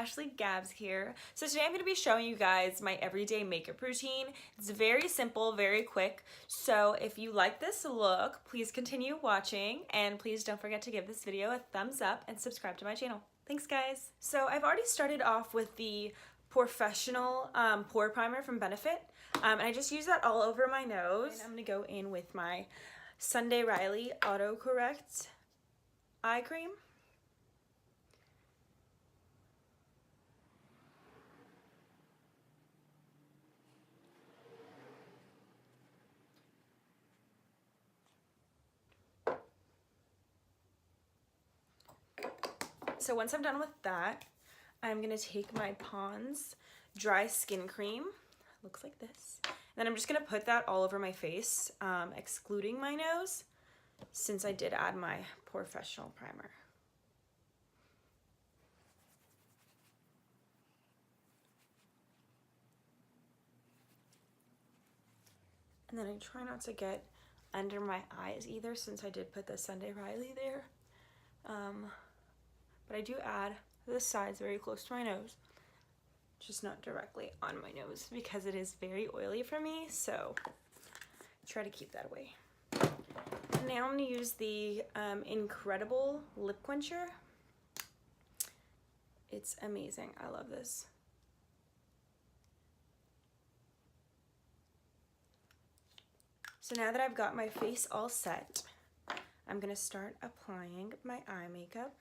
Ashley Gabbs here. So today I'm going to be showing you guys my everyday makeup routine. It's very simple, very quick. So if you like this look, please continue watching and please don't forget to give this video a thumbs up and subscribe to my channel. Thanks guys. So I've already started off with the Professional Pore Primer from Benefit. And I just use that all over my nose. And I'm going to go in with my Sunday Riley Autocorrect Eye Cream. So once I'm done with that, I'm gonna take my Pond's Dry Skin Cream, looks like this. Then I'm just gonna put that all over my face, excluding my nose, since I did add my Professional primer. And then I try not to get under my eyes either, since I did put the Sunday Riley there. But I do add the sides very close to my nose, just not directly on my nose because it is very oily for me, so try to keep that away. Now I'm going to use the Incredible Lip Quencher. It's amazing. I love this. So now that I've got my face all set, I'm going to start applying my eye makeup.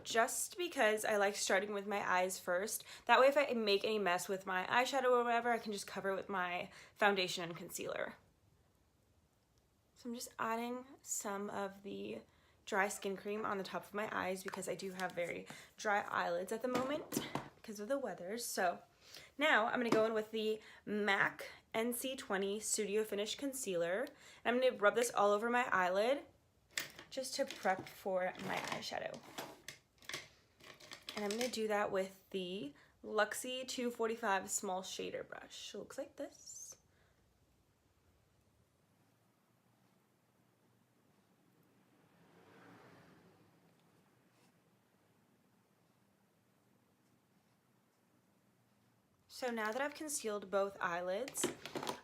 Just because I like starting with my eyes first. That way if I make any mess with my eyeshadow or whatever, I can just cover it with my foundation and concealer. So I'm just adding some of the dry skin cream on the top of my eyes because I do have very dry eyelids at the moment because of the weather. So now I'm going to go in with the MAC NC20 Studio Finish Concealer. And I'm going to rub this all over my eyelid just to prep for my eyeshadow. And I'm going to do that with the Luxie 245 Small Shader Brush. It looks like this. So now that I've concealed both eyelids,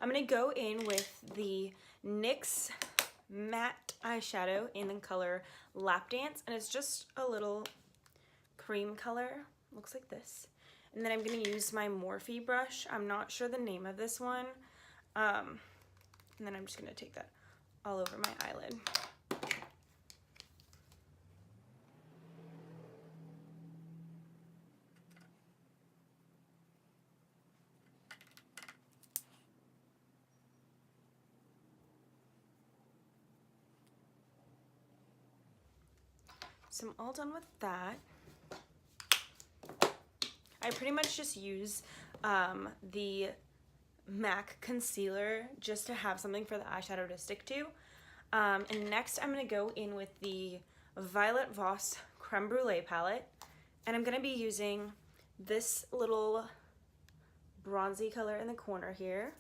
I'm going to go in with the NYX Matte Eyeshadow in the color Lap Dance. And it's just a little cream color, looks like this. And then I'm going to use my Morphe brush. I'm not sure the name of this one. And then I'm just going to take that all over my eyelid. So I'm all done with that. I pretty much just use the MAC concealer just to have something for the eyeshadow to stick to. And next I'm going to go in with the Violet Voss Creme Brulee palette. And I'm going to be using this little bronzy color in the corner here.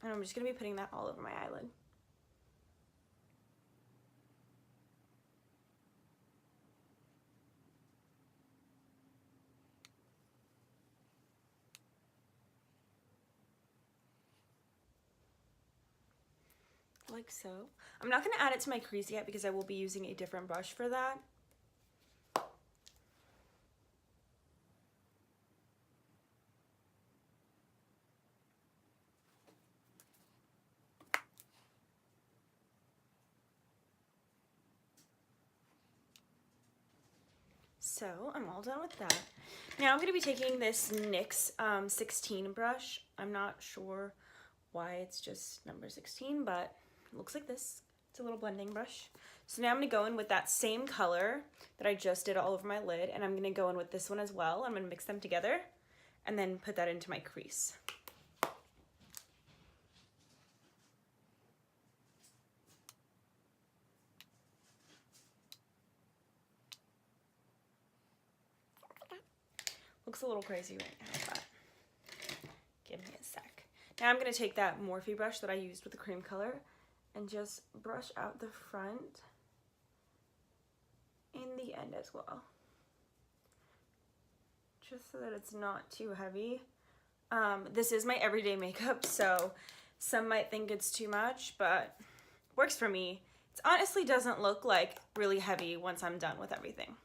And I'm just going to be putting that all over my eyelid. Like so. I'm not going to add it to my crease yet because I will be using a different brush for that. So I'm all done with that. Now I'm going to be taking this NYX 16 brush. I'm not sure why it's just number 16, but it looks like this. It's a little blending brush. So now I'm going to go in with that same color that I just did all over my lid, and I'm going to go in with this one as well. I'm going to mix them together and then put that into my crease. Looks a little crazy right now, but give me a sec. Now I'm going to take that Morphe brush that I used with the cream color and just brush out the front in the end as well, just so that it's not too heavy. This is my everyday makeup, so some might think it's too much, but works for me. It honestly doesn't look like really heavy once I'm done with everything.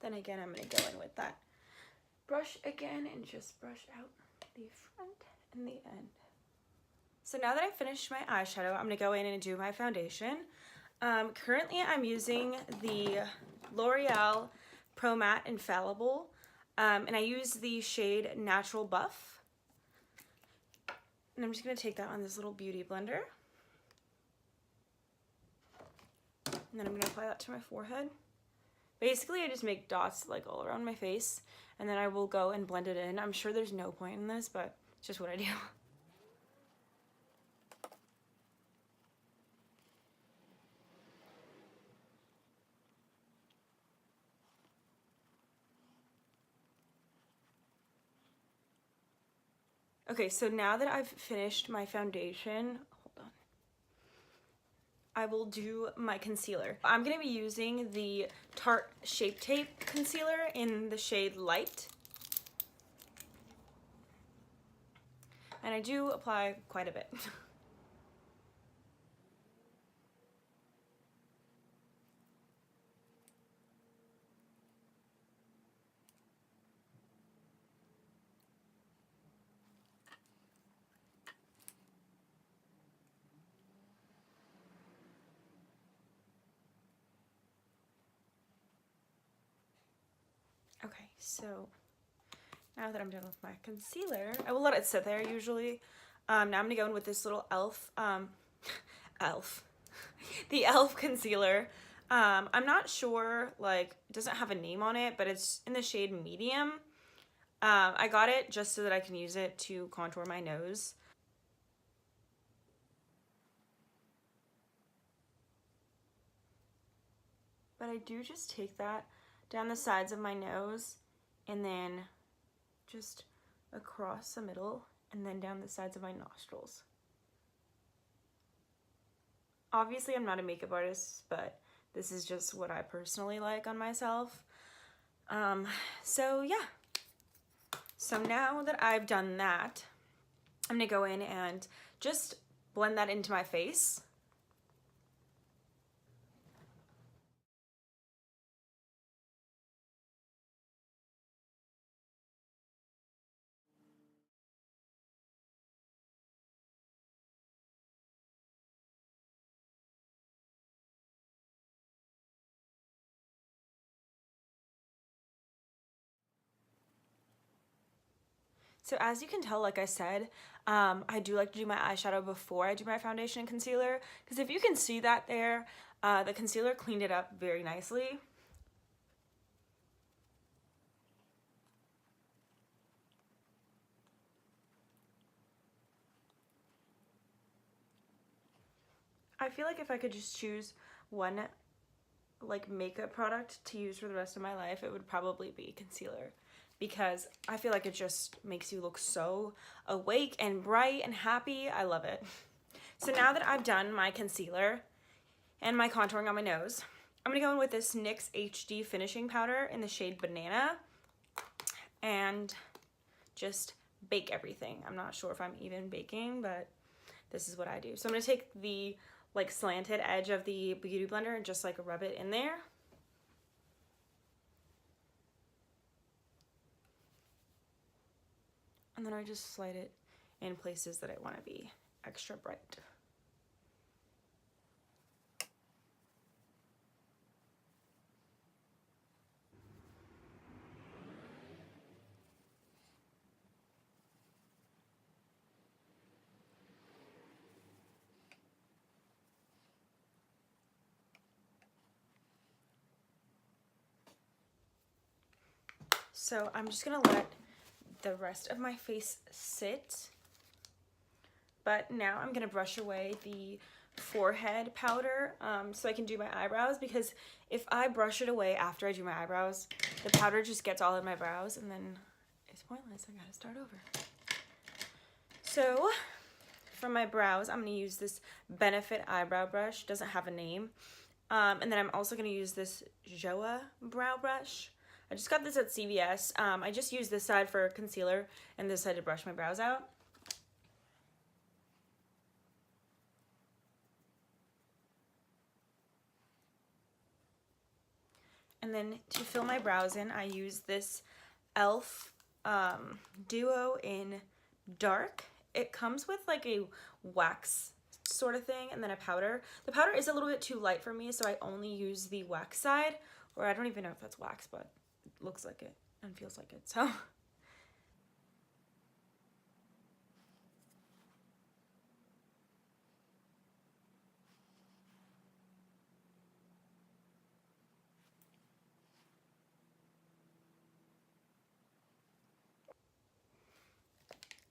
Then again, I'm gonna go in with that brush again and just brush out the front and the end. So now that I've finished my eyeshadow, I'm gonna go in and do my foundation. Currently I'm using the L'Oreal Pro Matte Infallible, and I use the shade Natural Buff. And I'm just gonna take that on this little beauty blender. And then I'm gonna apply that to my forehead. Basically, I just make dots like all around my face, and then I will go and blend it in. I'm sure there's no point in this, but it's just what I do. Okay, so now that I've finished my foundation, hold on, I will do my concealer. I'm gonna be using the Tarte Shape Tape Concealer in the shade Light. And I do apply quite a bit. Okay, so now that I'm done with my concealer, I will let it sit there usually. Now I'm gonna go in with this little the e.l.f. concealer. I'm not sure, like, it doesn't have a name on it, but it's in the shade Medium. I got it just so that I can use it to contour my nose. But I do just take that down the sides of my nose and then just across the middle and then down the sides of my nostrils. Obviously, I'm not a makeup artist, but this is just what I personally like on myself. So yeah. So now that I've done that, I'm gonna go in and just blend that into my face. So as you can tell, like I said, I do like to do my eyeshadow before I do my foundation and concealer, because if you can see that there, the concealer cleaned it up very nicely. I feel like if I could just choose one like makeup product to use for the rest of my life, it would probably be concealer, because I feel like it just makes you look so awake and bright and happy. I love it. So now that I've done my concealer and my contouring on my nose, I'm gonna go in with this NYX HD finishing powder in the shade Banana and just bake everything. I'm not sure if I'm even baking, but this is what I do. So I'm gonna take the like slanted edge of the beauty blender and just like rub it in there. And then I just slide it in places that I want to be extra bright. So I'm just gonna let the rest of my face sit. But now I'm gonna brush away the forehead powder so I can do my eyebrows, because if I brush it away after I do my eyebrows, the powder just gets all in my brows and then it's pointless. I gotta start over. So for my brows, I'm gonna use this Benefit eyebrow brush. Doesn't have a name. And then I'm also gonna use this Joa brow brush. I just got this at CVS. I just use this side for concealer and this side to brush my brows out. And then to fill my brows in, I use this e.l.f. Duo in Dark. It comes with like a wax sort of thing and then a powder. The powder is a little bit too light for me, so I only use the wax side, or I don't even know if that's wax, but it looks like it and feels like it, so.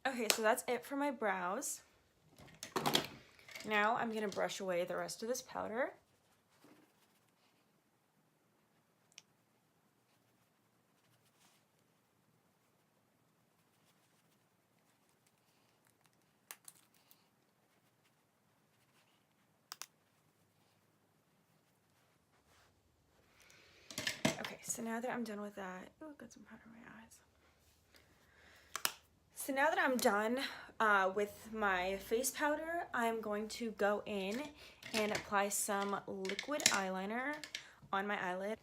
Okay, so that's it for my brows. Now I'm gonna brush away the rest of this powder. Okay, so now that I'm done with that, oh, got some powder in my eyes. So now that I'm done with my face powder, I'm going to go in and apply some liquid eyeliner on my eyelid.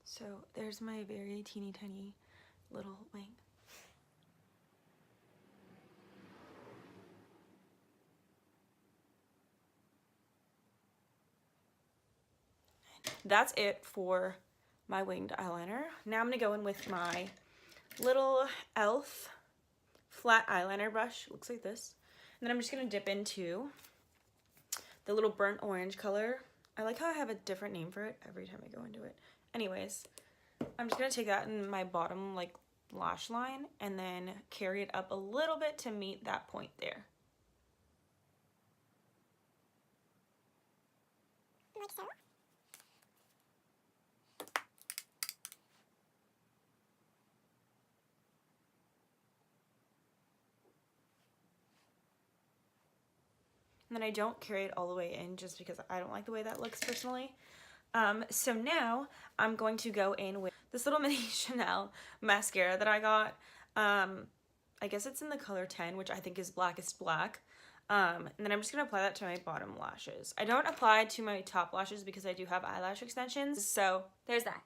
So there's my very teeny tiny little wing. That's it for my winged eyeliner. Now I'm gonna go in with my little e.l.f. flat eyeliner brush. Looks like this. And then I'm just gonna dip into the little burnt orange color. I like how I have a different name for it every time I go into it. Anyways, I'm just gonna take that in my bottom like lash line and then carry it up a little bit to meet that point there. Like so. And then I don't carry it all the way in just because I don't like the way that looks personally. So now I'm going to go in with this little mini Chanel mascara that I got. I guess it's in the color 10, which I think is Blackest Black. And then I'm just going to apply that to my bottom lashes. I don't apply to my top lashes because I do have eyelash extensions. So there's that.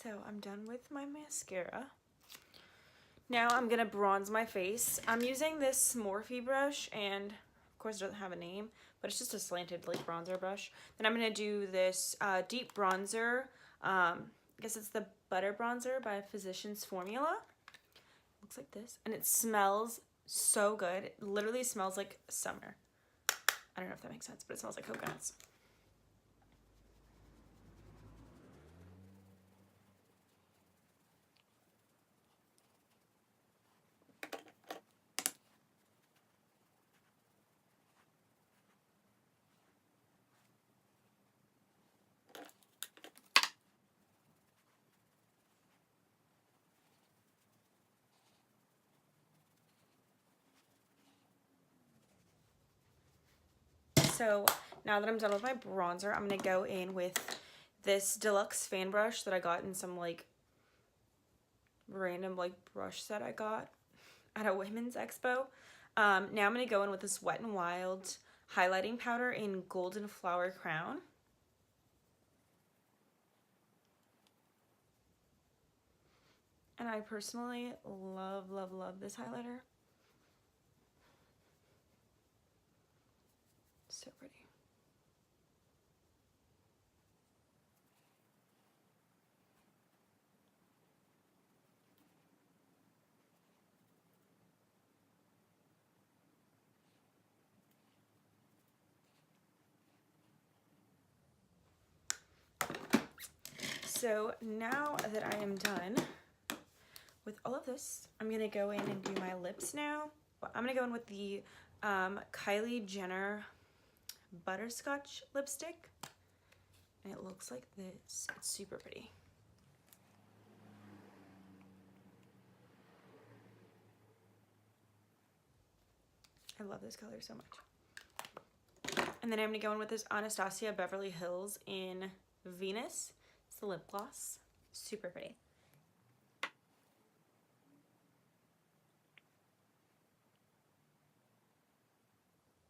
So I'm done with my mascara. Now I'm gonna bronze my face. I'm using this Morphe brush, and of course it doesn't have a name, but it's just a slanted like bronzer brush. Then I'm gonna do this deep bronzer. I guess it's the Butter Bronzer by Physicians Formula. Looks like this, and it smells so good. It literally smells like summer. I don't know if that makes sense, but it smells like coconuts. So now that I'm done with my bronzer, I'm going to go in with this deluxe fan brush that I got in some like random like brush set I got at a women's expo. Now I'm going to go in with this Wet n Wild highlighting powder in Golden Flower Crown. And I personally love, love, love this highlighter. So pretty. So now that I am done with all of this, I'm gonna go in and do my lips now. I'm gonna go in with the Kylie Jenner Butterscotch lipstick, and it looks like this. It's super pretty. I love this color so much. And then I'm gonna go in with this Anastasia Beverly Hills in Venus. It's the lip gloss. Super pretty.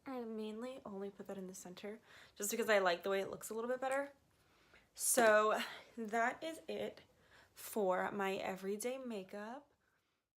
I mainly only put that in the center just because I like the way it looks a little bit better. So that is it for my everyday makeup.